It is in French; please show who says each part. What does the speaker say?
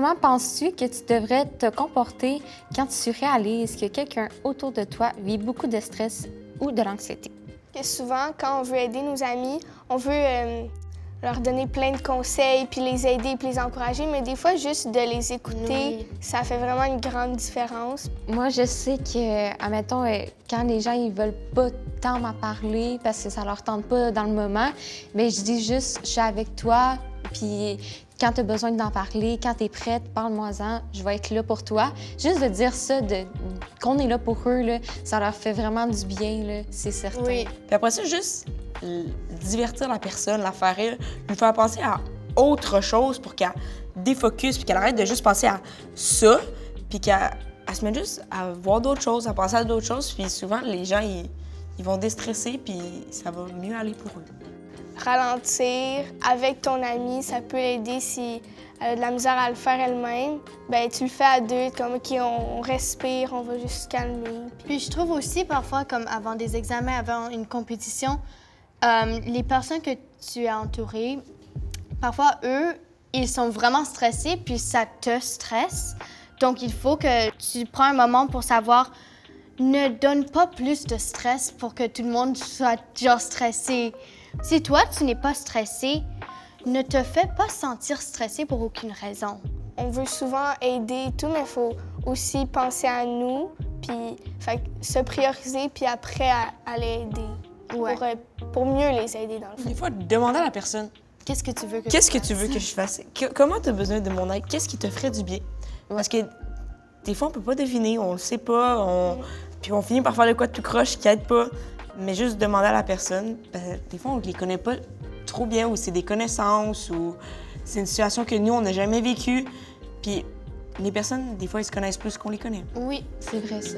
Speaker 1: Comment penses-tu que tu devrais te comporter quand tu réalises que quelqu'un autour de toi vit beaucoup de stress ou de l'anxiété?
Speaker 2: Que souvent, quand on veut aider nos amis, on veut leur donner plein de conseils, puis les aider, puis les encourager, mais des fois, juste de les écouter, ça fait vraiment une grande différence.
Speaker 1: Moi, je sais que, admettons, quand les gens ils veulent pas tant m'en parler parce que ça leur tente pas dans le moment, mais je dis juste, je suis avec toi, puis quand tu as besoin d'en parler, quand tu es prête, parle-moi-en, je vais être là pour toi. Juste de dire ça, qu'on est là pour eux, là, ça leur fait vraiment du bien, là, c'est certain.
Speaker 3: Oui. Puis après ça, juste divertir la personne, la faire rire, lui faire penser à autre chose pour qu'elle défocus, puis qu'elle arrête de juste penser à ça, puis qu'elle se mette juste à voir d'autres choses, à penser à d'autres choses, puis souvent, les gens, ils vont déstresser, puis ça va mieux aller pour eux.
Speaker 2: Ralentir avec ton ami, ça peut l'aider si elle a de la misère à le faire elle-même. Bien, tu le fais à deux, comme OK, on respire, on va juste se calmer.
Speaker 4: Puis je trouve aussi parfois, comme avant des examens, avant une compétition, les personnes que tu as entourées, parfois, eux, ils sont vraiment stressés, puis ça te stresse. Donc, il faut que tu prends un moment pour savoir, ne donne pas plus de stress pour que tout le monde soit genre stressé. Si toi, tu n'es pas stressé, ne te fais pas sentir stressé pour aucune raison.
Speaker 2: On veut souvent aider et tout, mais il faut aussi penser à nous, puis se prioriser, puis après à les aider.
Speaker 4: Ouais.
Speaker 2: Pour mieux les aider, dans le fond.
Speaker 3: Des fois, demander à la personne,
Speaker 4: Qu'est-ce que tu veux que
Speaker 3: qu'est-ce que tu veux que je fasse? Comment tu as besoin de mon aide? Qu'est-ce qui te ferait du bien? Parce que des fois, on peut pas deviner, on le sait pas, puis on finit par faire de quoi de tout croche qui aide pas. Mais juste demander à la personne, des fois, on les connaît pas trop bien, ou c'est des connaissances, ou c'est une situation que nous, on n'a jamais vécue. Puis les personnes, des fois, ils se connaissent plus qu'on les connaît.
Speaker 4: Oui,
Speaker 1: C'est vrai, ça.